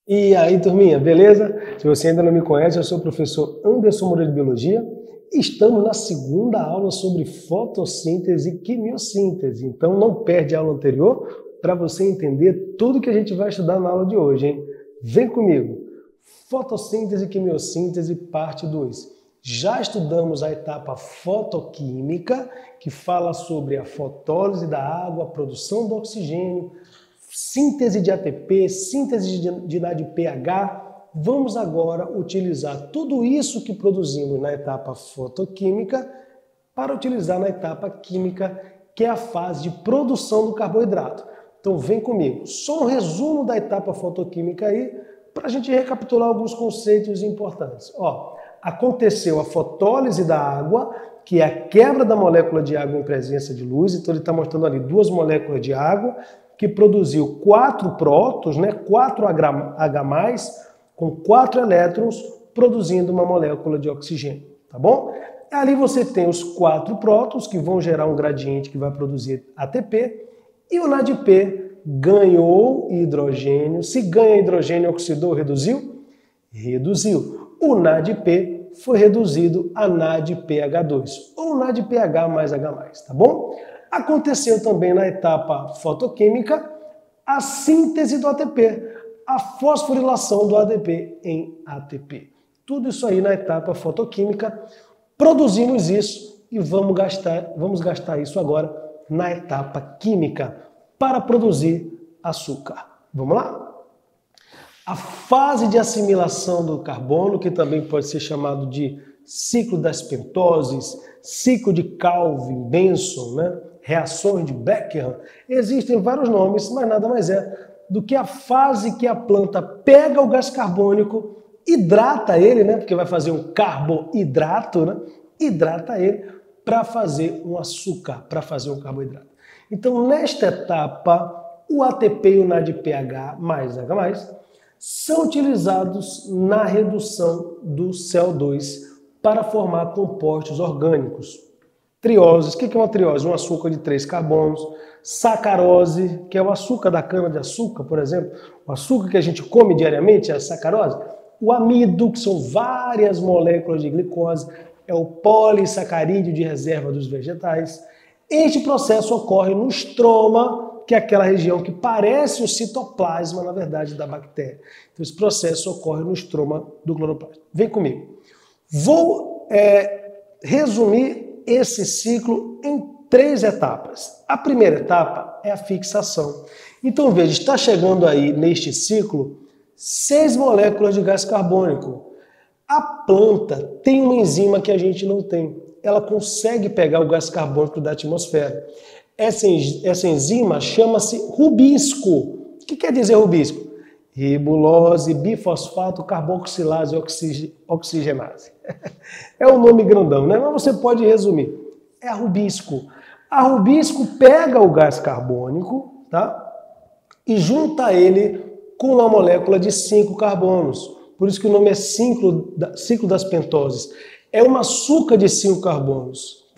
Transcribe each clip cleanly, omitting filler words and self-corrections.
E aí, turminha, beleza? Se você ainda não me conhece, eu sou o professor Anderson Moreira de Biologia. Estamos na segunda aula sobre fotossíntese e quimiossíntese. Então não perde a aula anterior para você entender tudo que a gente vai estudar na aula de hoje, hein? Vem comigo! Fotossíntese e quimiossíntese, parte 2. Já estudamos a etapa fotoquímica, que fala sobre a fotólise da água, a produção do oxigênio, síntese de ATP, síntese de NADPH. Vamos agora utilizar tudo isso que produzimos na etapa fotoquímica para utilizar na etapa química, que é a fase de produção do carboidrato. Então vem comigo. Só um resumo da etapa fotoquímica aí, para a gente recapitular alguns conceitos importantes. Aconteceu a fotólise da água, que é a quebra da molécula de água em presença de luz. Então ele está mostrando ali duas moléculas de água, que produziu 4 prótons, 4H+, com 4 elétrons, produzindo uma molécula de oxigênio, tá bom? Ali você tem os 4 prótons, que vão gerar um gradiente que vai produzir ATP, e o NADP ganhou hidrogênio. Se ganha hidrogênio, oxidou ou reduziu? Reduziu. O NADP foi reduzido a NADPH2, ou NADPH mais H+, tá bom? Aconteceu também na etapa fotoquímica a síntese do ATP, a fosforilação do ADP em ATP. Tudo isso aí na etapa fotoquímica. Produzimos isso e vamos gastar isso agora na etapa química para produzir açúcar. Vamos lá? A fase de assimilação do carbono, que também pode ser chamado de ciclo das pentoses, ciclo de Calvin-Benson, reações de Beckham, existem vários nomes, mas nada mais é do que a fase que a planta pega o gás carbônico, hidrata ele, porque vai fazer um carboidrato, hidrata ele para fazer um açúcar, para fazer um carboidrato. Então, nesta etapa, o ATP e o NADPH mais H+, são utilizados na redução do CO2 para formar compostos orgânicos. Trioses, o que é uma triose? Um açúcar de 3 carbonos. Sacarose, que é o açúcar da cana-de-açúcar, por exemplo. O açúcar que a gente come diariamente é a sacarose. O amido, que são várias moléculas de glicose. É o polissacarídeo de reserva dos vegetais. Este processo ocorre no estroma, que é aquela região que parece o citoplasma, na verdade, da bactéria. Então, esse processo ocorre no estroma do cloroplasto. Vem comigo. Vou resumir esse ciclo em 3 etapas. A primeira etapa é a fixação. Então, veja, está chegando aí neste ciclo 6 moléculas de gás carbônico. A planta tem uma enzima que a gente não tem. Ela consegue pegar o gás carbônico da atmosfera. Essa enzima chama-se rubisco. O que quer dizer rubisco? Ribulose, bifosfato, carboxilase, oxigenase. É um nome grandão, mas você pode resumir. É a rubisco. A rubisco pega o gás carbônico, e junta ele com uma molécula de 5 carbonos. Por isso que o nome é ciclo das pentoses. É um açúcar de 5 carbonos,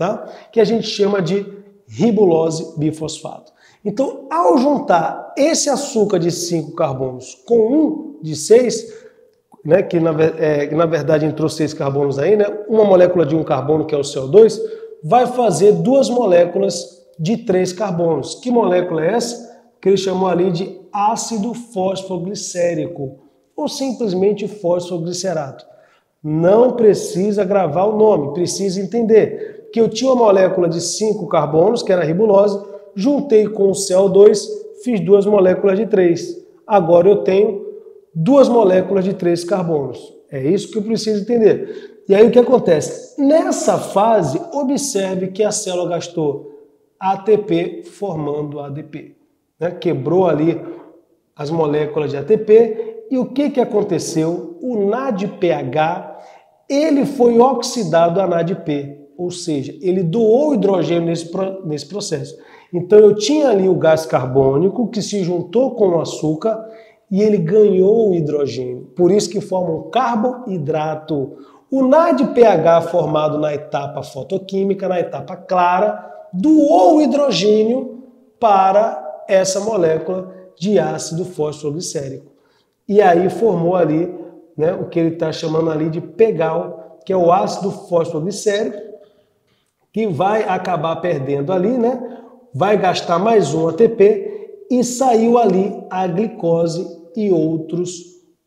que a gente chama de ribulose bifosfato. Então, ao juntar esse açúcar de 5 carbonos com um de 6, que na verdade entrou 6 carbonos aí, uma molécula de 1 carbono, que é o CO2, vai fazer 2 moléculas de 3 carbonos. Que molécula é essa? Que ele chamou ali de ácido fosfoglicérico, ou simplesmente fosfoglicerato. Não precisa gravar o nome, precisa entender que eu tinha uma molécula de 5 carbonos, que era a ribulose, juntei com o CO2, fiz 2 moléculas de 3. Agora eu tenho 2 moléculas de 3 carbonos. É isso que eu preciso entender. E aí o que acontece? Nessa fase, observe que a célula gastou ATP formando ADP. Quebrou ali as moléculas de ATP. E o que aconteceu? O NADPH, ele foi oxidado a NADP. Ou seja, ele doou hidrogênio nesse processo. Então eu tinha ali o gás carbônico que se juntou com o açúcar e ele ganhou o hidrogênio. Por isso que forma um carboidrato. O NADPH formado na etapa fotoquímica, na etapa clara, doou o hidrogênio para essa molécula de ácido fosfoglicérico. e aí formou ali, né, o que ele está chamando ali de PEGAL, que é o ácido fosfoglicérico, que vai acabar perdendo ali, né, vai gastar mais um ATP e saiu ali a glicose e outros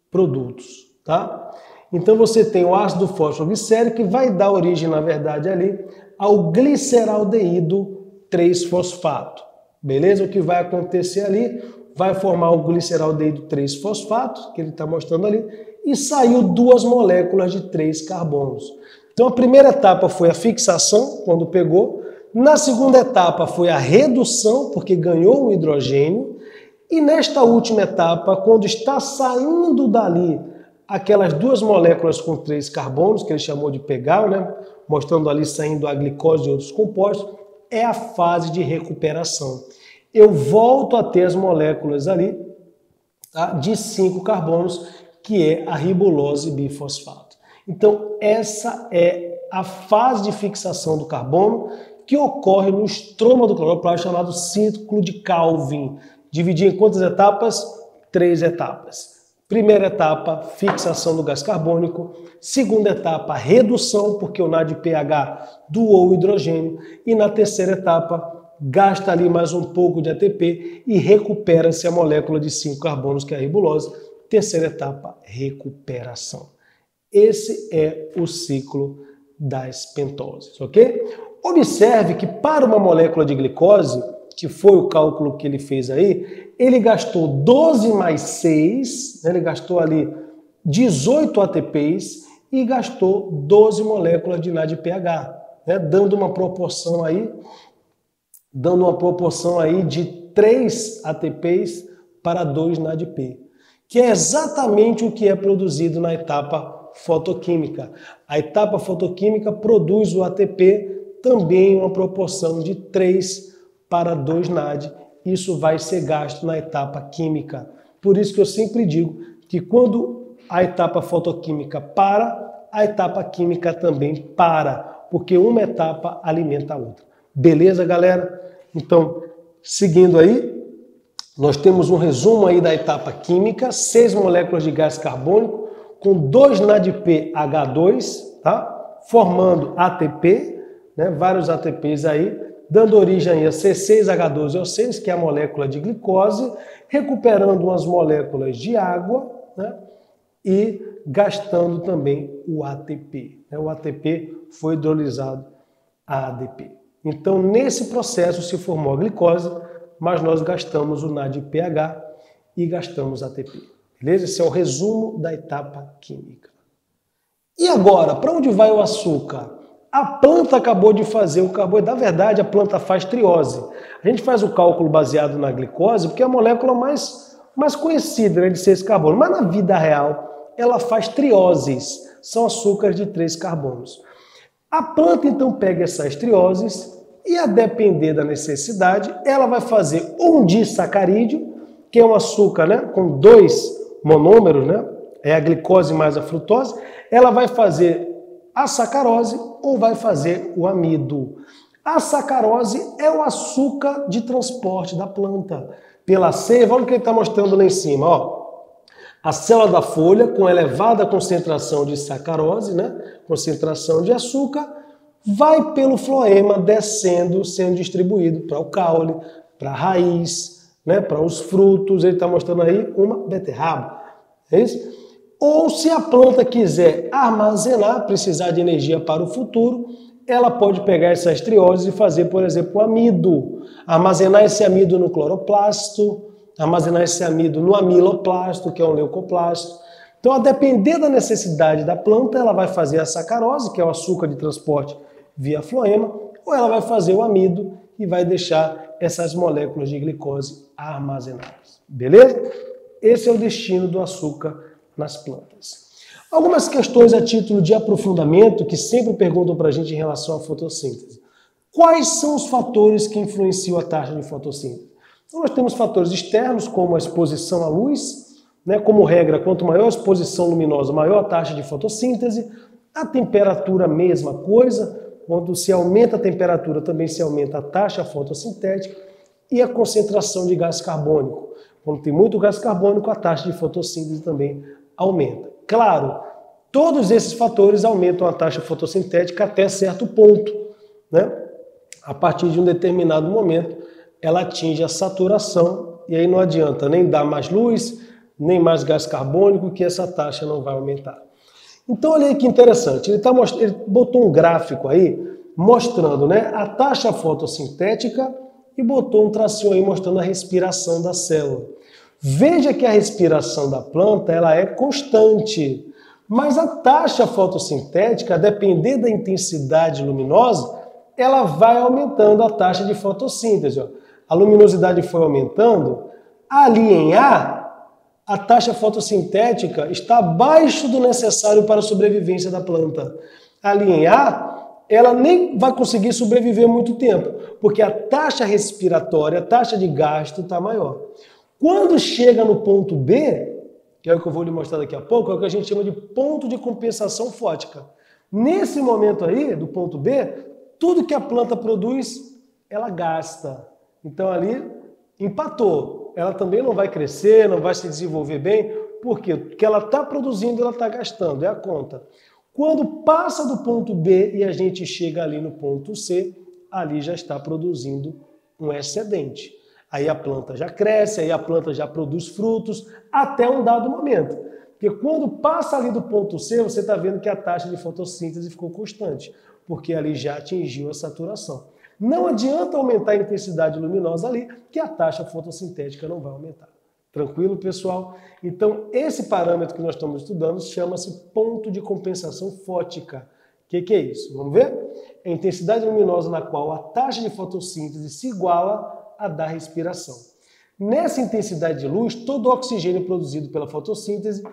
produtos, tá? Então você tem o ácido fosfoglicérico que vai dar origem, na verdade, ali ao gliceraldeído 3-fosfato. Beleza? O que vai acontecer ali? Vai formar o gliceraldeído 3-fosfato, que ele está mostrando ali, e saiu 2 moléculas de 3 carbonos. Então a primeira etapa foi a fixação, quando pegou. Na segunda etapa foi a redução, porque ganhou um hidrogênio. E nesta última etapa, quando está saindo dali aquelas 2 moléculas com 3 carbonos, que ele chamou de PEGAL, né? Mostrando ali saindo a glicose e outros compostos, é a fase de recuperação. Eu volto a ter as moléculas ali, tá, de 5 carbonos, que é a ribulose bifosfato. Então, essa é a fase de fixação do carbono que ocorre no estroma do cloroplasto, chamado ciclo de Calvin. Dividir em quantas etapas? 3 etapas. Primeira etapa, fixação do gás carbônico. Segunda etapa, redução, porque o NADPH doou o hidrogênio. E na terceira etapa, gasta ali mais um pouco de ATP e recupera-se a molécula de 5 carbonos, que é a ribulose. Terceira etapa, recuperação. Esse é o ciclo das pentoses, ok? Observe que para uma molécula de glicose, que foi o cálculo que ele fez aí, ele gastou 12 mais 6, né, ele gastou ali 18 ATPs e gastou 12 moléculas de NADPH, né, dando uma proporção aí de 3 ATPs para 2 NADP, que é exatamente o que é produzido na etapa fotoquímica. A etapa fotoquímica produz o ATP também em uma proporção de 3 para 2 NAD. Isso vai ser gasto na etapa química. Por isso que eu sempre digo que quando a etapa fotoquímica para, a etapa química também para, porque uma etapa alimenta a outra. Beleza, galera? Então, seguindo aí, nós temos um resumo aí da etapa química, 6 moléculas de gás carbônico com 2 NADPH2, tá? Formando ATP, né? Vários ATPs aí, dando origem a C6H12O6, que é a molécula de glicose, recuperando umas moléculas de água, né? E gastando também o ATP. Né? O ATP foi hidrolisado a ADP. Então, nesse processo se formou a glicose, mas nós gastamos o NADPH e gastamos ATP. Beleza? Esse é o resumo da etapa química. E agora, para onde vai o açúcar? A planta acabou de fazer o carboidrato. Na verdade, a planta faz triose. A gente faz o cálculo baseado na glicose, porque é a molécula mais conhecida, né, de 6 carbonos. Mas na vida real, ela faz trioses. São açúcares de 3 carbonos. A planta, então, pega essas trioses e, a depender da necessidade, ela vai fazer um disacarídeo, que é um açúcar, né, com 2 monômeros, né, é a glicose mais a frutose. Ela vai fazer a sacarose ou vai fazer o amido. A sacarose é o açúcar de transporte da planta. Pela seiva, olha o que ele está mostrando lá em cima. Ó. A célula da folha com elevada concentração de sacarose, né? Concentração de açúcar, vai pelo floema descendo, sendo distribuído para o caule, para a raiz, né? Para os frutos. Ele está mostrando aí uma beterraba. É isso? Ou se a planta quiser armazenar, precisar de energia para o futuro, ela pode pegar essas trioses e fazer, por exemplo, o amido. Armazenar esse amido no cloroplasto, armazenar esse amido no amiloplasto, que é um leucoplasto. Então, a depender da necessidade da planta, ela vai fazer a sacarose, que é o açúcar de transporte via floema, ou ela vai fazer o amido e vai deixar essas moléculas de glicose armazenadas. Beleza? Esse é o destino do açúcar nas plantas. Algumas questões a título de aprofundamento que sempre perguntam para a gente em relação à fotossíntese. Quais são os fatores que influenciam a taxa de fotossíntese? Então, nós temos fatores externos, como a exposição à luz, né? Como regra, quanto maior a exposição luminosa, maior a taxa de fotossíntese. A temperatura, mesma coisa. Quando se aumenta a temperatura, também se aumenta a taxa fotossintética. e a concentração de gás carbônico. Quando tem muito gás carbônico, a taxa de fotossíntese também aumenta. Claro, todos esses fatores aumentam a taxa fotossintética até certo ponto, né? A partir de um determinado momento, ela atinge a saturação e aí não adianta nem dar mais luz, nem mais gás carbônico, que essa taxa não vai aumentar. Então, olha aí que interessante, ele botou um gráfico aí mostrando, né, a taxa fotossintética e botou um tracinho aí mostrando a respiração da célula. Veja que a respiração da planta ela é constante, mas a taxa fotossintética, a depender da intensidade luminosa, ela vai aumentando a taxa de fotossíntese. Ó. A luminosidade foi aumentando, ali em a taxa fotossintética está abaixo do necessário para a sobrevivência da planta. Ali em A, ela nem vai conseguir sobreviver muito tempo, porque a taxa respiratória, a taxa de gasto está maior. Quando chega no ponto B, que é o que eu vou lhe mostrar daqui a pouco, é o que a gente chama de ponto de compensação fótica. Nesse momento aí, do ponto B, tudo que a planta produz, ela gasta. Então ali, empatou. Ela também não vai crescer, não vai se desenvolver bem, porque o que ela está produzindo, ela está gastando, é a conta. Quando passa do ponto B e a gente chega ali no ponto C, ali já está produzindo um excedente. Aí a planta já cresce, aí a planta já produz frutos, até um dado momento. Porque quando passa ali do ponto C, você está vendo que a taxa de fotossíntese ficou constante, porque ali já atingiu a saturação. Não adianta aumentar a intensidade luminosa ali, que a taxa fotossintética não vai aumentar. Tranquilo, pessoal? Então, esse parâmetro que nós estamos estudando chama-se ponto de compensação fótica. O que é isso? Vamos ver? É a intensidade luminosa na qual a taxa de fotossíntese se iguala à da respiração. Nessa intensidade de luz, todo o oxigênio produzido pela fotossíntese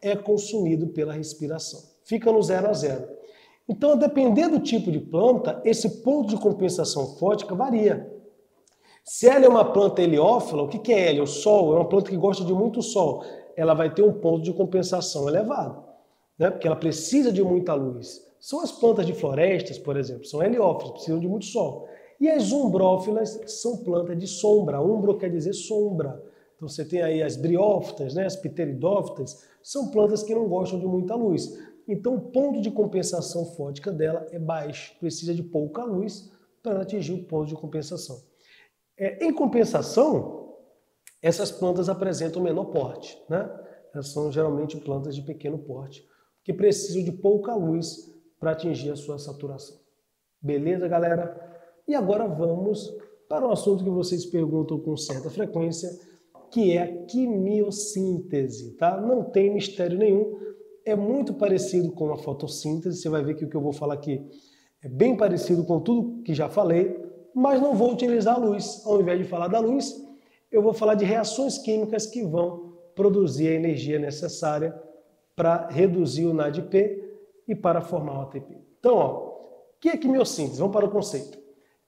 é consumido pela respiração. Fica no 0 a 0. Então, a depender do tipo de planta, esse ponto de compensação fótica varia. Se ela é uma planta heliófila, o que é hélio? O sol, é uma planta que gosta de muito sol. Ela vai ter um ponto de compensação elevado, né? Porque ela precisa de muita luz. São as plantas de florestas, por exemplo, são heliófilas, precisam de muito sol. E as umbrófilas são plantas de sombra. Umbro quer dizer sombra. Então você tem aí as briófitas, né? As pteridófitas, são plantas que não gostam de muita luz. Então o ponto de compensação fótica dela é baixo, precisa de pouca luz para atingir o ponto de compensação. Em compensação, essas plantas apresentam menor porte, né? Elas são geralmente plantas de pequeno porte, que precisam de pouca luz para atingir a sua saturação. Beleza, galera? E agora vamos para um assunto que vocês perguntam com certa frequência, que é a quimiossíntese, tá? Não tem mistério nenhum, é muito parecido com a fotossíntese, você vai ver que o que eu vou falar aqui é bem parecido com tudo que já falei, mas não vou utilizar a luz. Ao invés de falar da luz, eu vou falar de reações químicas que vão produzir a energia necessária para reduzir o NADP e para formar o ATP. Então, ó, o que é quimiossíntese? Vamos para o conceito.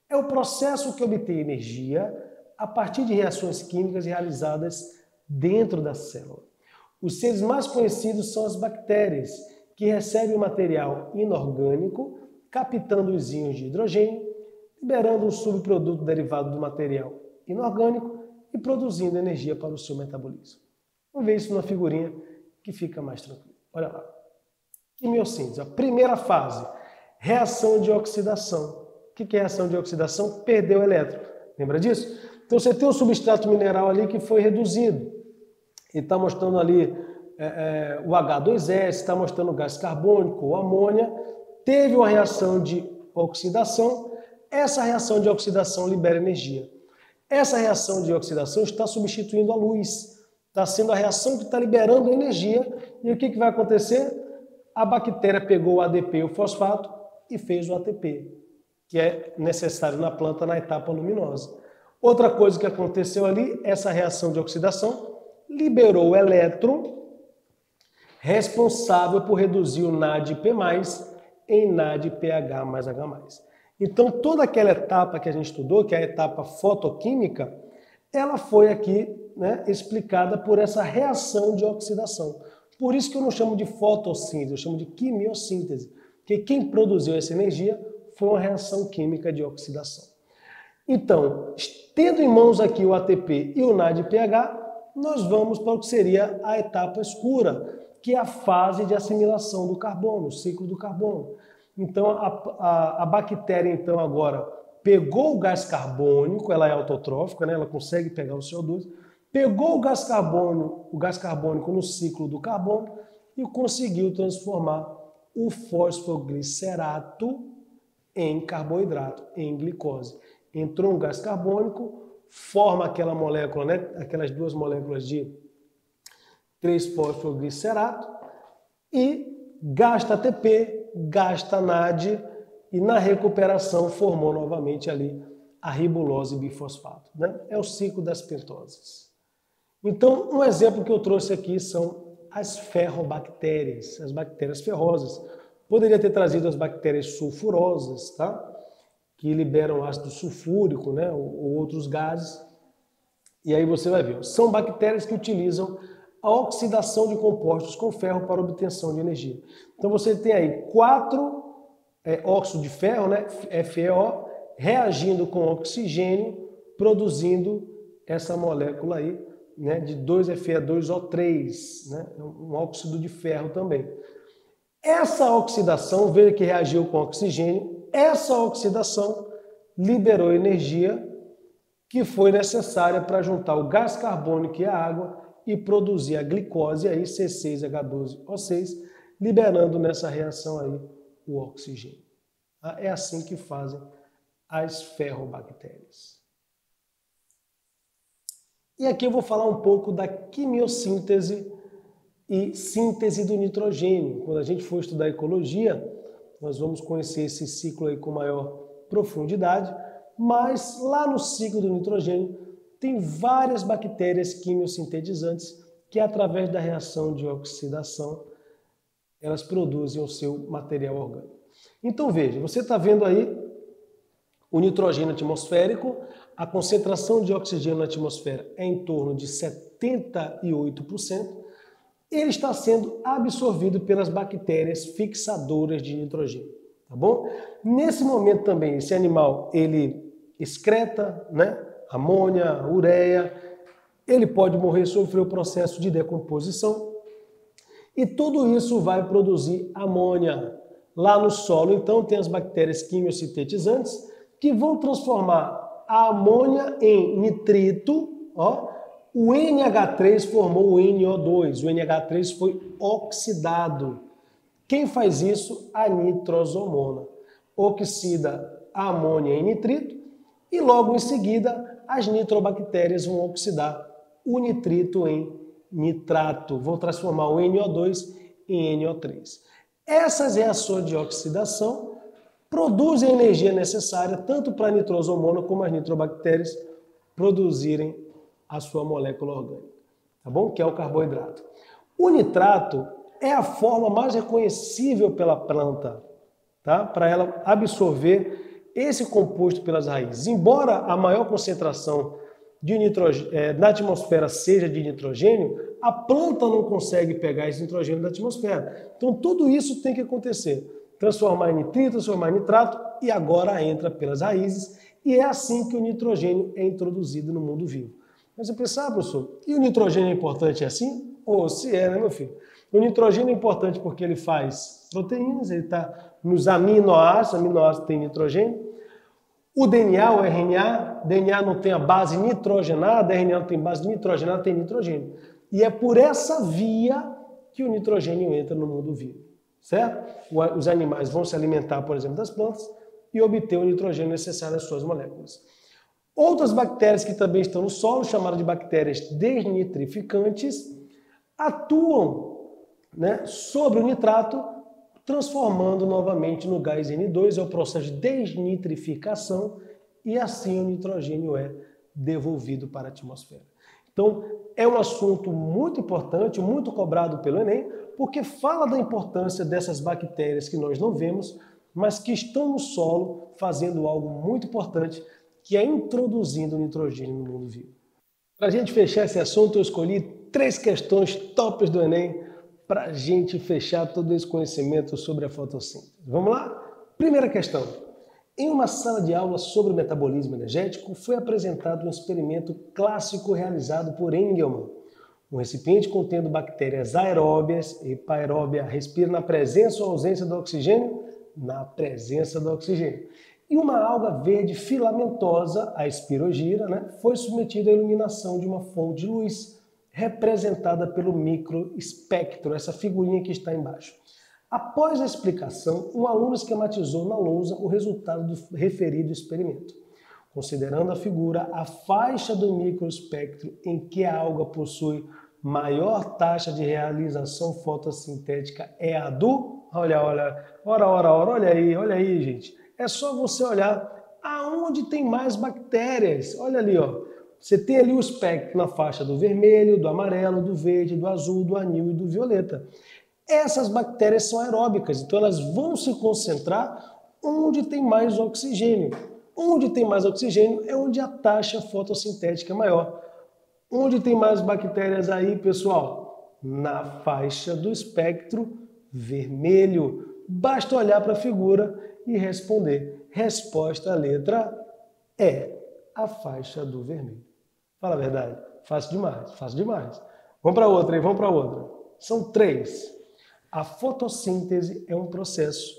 É o processo que obtém energia a partir de reações químicas realizadas dentro da célula. Os seres mais conhecidos são as bactérias, que recebem o material inorgânico, captando os íons de hidrogênio, liberando um subproduto derivado do material inorgânico e produzindo energia para o seu metabolismo. Vamos ver isso numa figurinha que fica mais tranquilo. Olha lá. Quimiossíntese, a primeira fase, reação de oxidação. O que é reação de oxidação? Perdeu o elétron. Lembra disso? Então você tem um substrato mineral ali que foi reduzido. E está mostrando ali o H2S, está mostrando o gás carbônico, o amônia. Teve uma reação de oxidação. Essa reação de oxidação libera energia. Essa reação de oxidação está substituindo a luz. Está sendo a reação que está liberando energia. E o que vai acontecer? A bactéria pegou o ADP e o fosfato e fez o ATP, que é necessário na planta na etapa luminosa. Outra coisa que aconteceu ali, essa reação de oxidação liberou o elétron responsável por reduzir o NADP+, em NADPH mais H+. Então, toda aquela etapa que a gente estudou, que é a etapa fotoquímica, ela foi aqui, né, explicada por essa reação de oxidação. Por isso que eu não chamo de fotossíntese, eu chamo de quimiossíntese, porque quem produziu essa energia foi uma reação química de oxidação. Então, tendo em mãos aqui o ATP e o NADPH, nós vamos para o que seria a etapa escura, que é a fase de assimilação do carbono, o ciclo do carbono. Então, a bactéria, então, agora pegou o gás carbônico, ela é autotrófica, né? Ela consegue pegar o CO2, pegou o gás carbônico no ciclo do carbono e conseguiu transformar o fosfoglicerato em carboidrato, em glicose. Entrou um gás carbônico, forma aquela molécula, né? Aquelas duas moléculas de 3-fosfoglicerato e gasta ATP, gasta NAD e na recuperação formou novamente ali a ribulose bifosfato, né? É o ciclo das pentoses. Então, um exemplo que eu trouxe aqui são as ferrobactérias, as bactérias ferrosas. Poderia ter trazido as bactérias sulfurosas, tá? Que liberam ácido sulfúrico, né? Ou outros gases. E aí você vai ver, são bactérias que utilizam a oxidação de compostos com ferro para obtenção de energia. Então você tem aí 4 óxido de ferro, né? FeO, reagindo com oxigênio, produzindo essa molécula aí, né? De 2Fe2O3, né? Um óxido de ferro também. Essa oxidação, veja que reagiu com oxigênio, essa oxidação liberou energia que foi necessária para juntar o gás carbônico e a água e produzir a glicose, aí C6H12O6, liberando nessa reação aí o oxigênio. É assim que fazem as ferrobactérias. E aqui eu vou falar um pouco da quimiossíntese e síntese do nitrogênio. Quando a gente for estudar ecologia, nós vamos conhecer esse ciclo aí com maior profundidade, mas lá no ciclo do nitrogênio tem várias bactérias quimiosintetizantes que, através da reação de oxidação, elas produzem o seu material orgânico. Então veja, você está vendo aí o nitrogênio atmosférico, a concentração de oxigênio na atmosfera é em torno de 78%, ele está sendo absorvido pelas bactérias fixadoras de nitrogênio, tá bom? Nesse momento também, esse animal, ele excreta, né, amônia, ureia, ele pode morrer, sofrer o processo de decomposição e tudo isso vai produzir amônia. Lá no solo, então, tem as bactérias quimiosintetizantes que vão transformar a amônia em nitrito, ó. O NH3 formou o NO2, o NH3 foi oxidado. Quem faz isso? A nitrosomona. Oxida a amônia em nitrito e logo em seguida as nitrobactérias vão oxidar o nitrito em nitrato, vão transformar o NO2 em NO3. Essas reações de oxidação produzem a energia necessária tanto para a nitrosomona como as nitrobactérias produzirem a sua molécula orgânica, tá bom? Que é o carboidrato. O nitrato é a forma mais reconhecível pela planta, tá? Para ela absorver esse composto pelas raízes. Embora a maior concentração de nitrogênio, na atmosfera seja de nitrogênio, a planta não consegue pegar esse nitrogênio da atmosfera. Então tudo isso tem que acontecer. Transformar em nitrito, transformar em nitrato e agora entra pelas raízes e é assim que o nitrogênio é introduzido no mundo vivo. Mas você pensa, professor, e o nitrogênio é importante assim? Ou se é, né, meu filho? O nitrogênio é importante porque ele faz proteínas, ele está nos aminoácidos tem nitrogênio. O DNA, o RNA, DNA não tem a base nitrogenada, RNA não tem base nitrogenada, tem nitrogênio. E é por essa via que o nitrogênio entra no mundo vivo, certo? Os animais vão se alimentar, por exemplo, das plantas e obter o nitrogênio necessário às suas moléculas. Outras bactérias que também estão no solo, chamadas de bactérias desnitrificantes, atuam, né, sobre o nitrato, transformando novamente no gás N2, é o processo de desnitrificação, e assim o nitrogênio é devolvido para a atmosfera. Então, é um assunto muito importante, muito cobrado pelo Enem, porque fala da importância dessas bactérias que nós não vemos, mas que estão no solo fazendo algo muito importante, que é introduzindo o nitrogênio no mundo vivo. Para a gente fechar esse assunto, eu escolhi 3 questões tops do Enem para a gente fechar todo esse conhecimento sobre a fotossíntese. Vamos lá? Primeira questão. Em uma sala de aula sobre metabolismo energético, foi apresentado um experimento clássico realizado por Engelmann. Um recipiente contendo bactérias aeróbias e aeróbia respira na presença ou ausência do oxigênio? Na presença do oxigênio. E uma alga verde filamentosa, a espirogira, foi submetida à iluminação de uma fonte de luz, representada pelo microespectro, essa figurinha que está embaixo. Após a explicação, um aluno esquematizou na lousa o resultado do referido experimento. Considerando a figura, a faixa do microespectro em que a alga possui maior taxa de realização fotossintética é a do... Olha aí, gente. É só você olhar aonde tem mais bactérias. Olha ali, ó. Você tem ali o espectro na faixa do vermelho, do amarelo, do verde, do azul, do anil e do violeta. Essas bactérias são aeróbicas, então elas vão se concentrar onde tem mais oxigênio. Onde tem mais oxigênio é onde a taxa fotossintética é maior. Onde tem mais bactérias aí, pessoal? Na faixa do espectro vermelho. Basta olhar para a figura e responder. Resposta, letra E, a faixa do vermelho. Fala a verdade, fácil demais. Vamos para outra aí, vamos para outra. São 3. A fotossíntese é um processo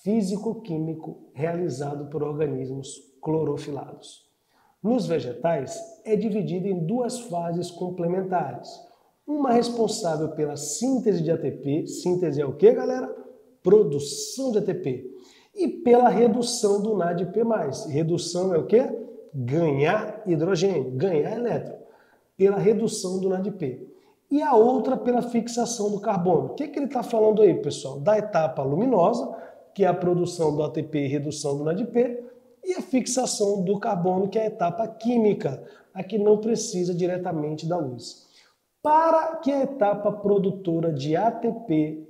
físico-químico realizado por organismos clorofilados. Nos vegetais, é dividida em 2 fases complementares. Uma responsável pela síntese de ATP, síntese é o que, galera? Produção de ATP. E pela redução do NADP+. Redução é o que? Ganhar hidrogênio, ganhar elétron. Pela redução do NADP. E a outra pela fixação do carbono. O que ele está falando aí, pessoal? Da etapa luminosa, que é a produção do ATP e redução do NADP, e a fixação do carbono, que é a etapa química, a que não precisa diretamente da luz. Para que a etapa produtora de ATP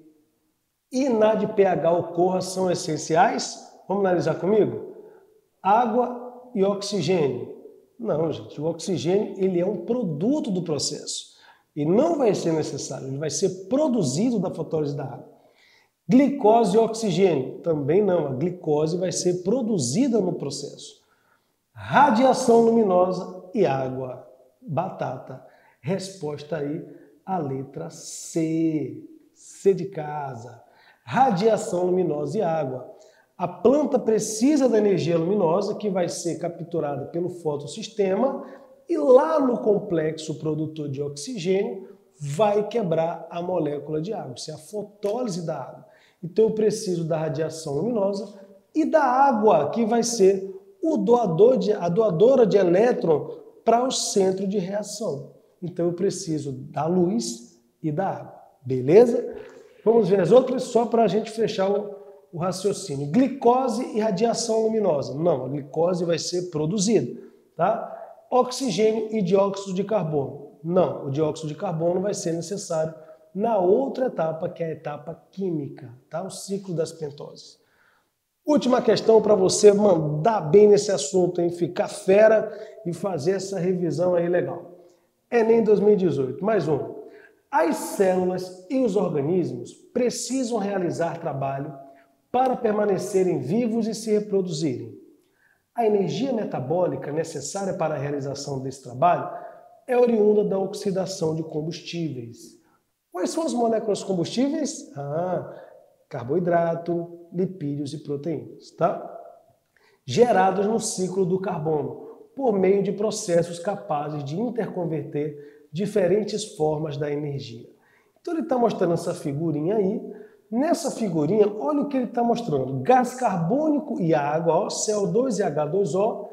e NADPH ocorra, são essenciais? Vamos analisar comigo? Água e oxigênio. Não, gente, o oxigênio ele é um produto do processo. E não vai ser necessário, ele vai ser produzido da fotólise da água. Glicose e oxigênio, também não, a glicose vai ser produzida no processo. Radiação luminosa e água, batata. Resposta aí, a letra C, C de casa. Radiação luminosa e água. A planta precisa da energia luminosa que vai ser capturada pelo fotossistema e lá no complexo produtor de oxigênio vai quebrar a molécula de água. Isso é a fotólise da água. Então eu preciso da radiação luminosa e da água, que vai ser a doadora de elétron para o centro de reação. Então eu preciso da luz e da água. Beleza? Vamos ver as outras só para a gente fechar o raciocínio. Glicose e radiação luminosa. Não, a glicose vai ser produzida, tá? Oxigênio e dióxido de carbono. Não, o dióxido de carbono vai ser necessário na outra etapa, que é a etapa química, tá? O ciclo das pentoses. Última questão para você mandar bem nesse assunto, hein? Ficar fera e fazer essa revisão aí legal. Enem 2018, mais um. As células e os organismos precisam realizar trabalho para permanecerem vivos e se reproduzirem. A energia metabólica necessária para a realização desse trabalho é oriunda da oxidação de combustíveis. Quais são as moléculas combustíveis? Carboidrato, lipídios e proteínas, tá? Gerados no ciclo do carbono, por meio de processos capazes de interconverter diferentes formas da energia. Então ele está mostrando essa figurinha aí. Nessa figurinha, olha o que ele está mostrando. Gás carbônico e água, ó, CO2 e H2O,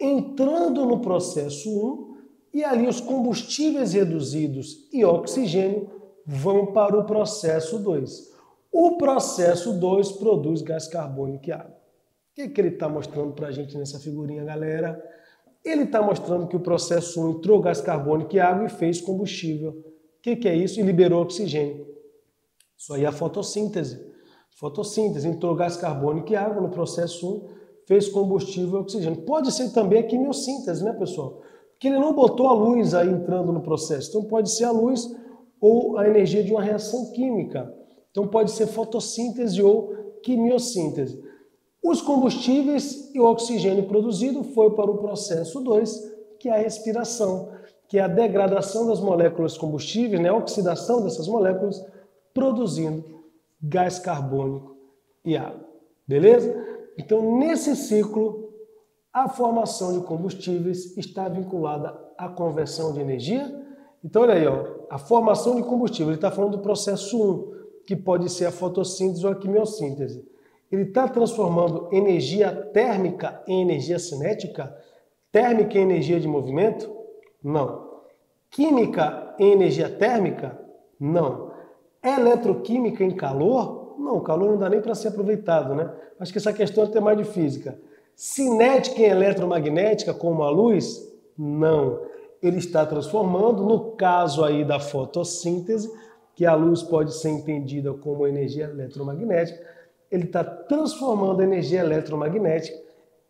entrando no processo 1, e ali os combustíveis reduzidos e oxigênio vão para o processo 2. O processo 2 produz gás carbônico e água. O que ele está mostrando para a gente nessa figurinha, galera? Ele está mostrando que o processo 1 entrou gás carbônico e água e fez combustível. O que é isso? E liberou oxigênio. Isso aí é a fotossíntese. Fotossíntese, entrou gás carbônico e água no processo 1, fez combustível e oxigênio. Pode ser também a quimiossíntese, né, pessoal? Porque ele não botou a luz aí entrando no processo. Então pode ser a luz ou a energia de uma reação química. Então pode ser fotossíntese ou quimiossíntese. Os combustíveis e o oxigênio produzido foi para o processo 2, que é a respiração, que é a degradação das moléculas combustíveis, né, a oxidação dessas moléculas, produzindo gás carbônico e água. Beleza? Então, nesse ciclo, a formação de combustíveis está vinculada à conversão de energia. Então, olha aí, ó, a formação de combustível, ele está falando do processo 1, que pode ser a fotossíntese ou a quimiossíntese. Ele está transformando energia térmica em energia cinética? Térmica em energia de movimento? Não. Química em energia térmica? Não. Eletroquímica em calor? Não, o calor não dá nem para ser aproveitado, né? Acho que essa questão é até mais de física. Cinética em eletromagnética, como a luz? Não. Ele está transformando, no caso aí da fotossíntese, que a luz pode ser entendida como energia eletromagnética, ele está transformando a energia eletromagnética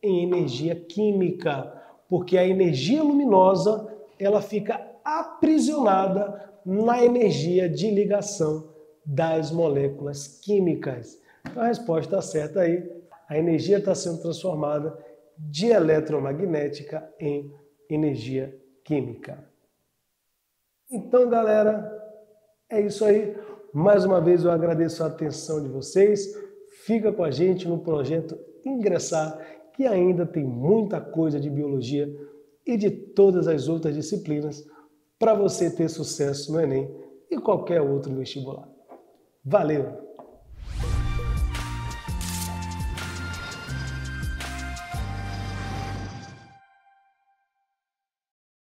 em energia química, porque a energia luminosa ela fica aprisionada na energia de ligação das moléculas químicas. Então a resposta certa aí, a energia está sendo transformada de eletromagnética em energia química. Então, galera, é isso aí. Mais uma vez eu agradeço a atenção de vocês. Fica com a gente no projeto Ingressar, que ainda tem muita coisa de biologia e de todas as outras disciplinas para você ter sucesso no Enem e qualquer outro vestibular. Valeu!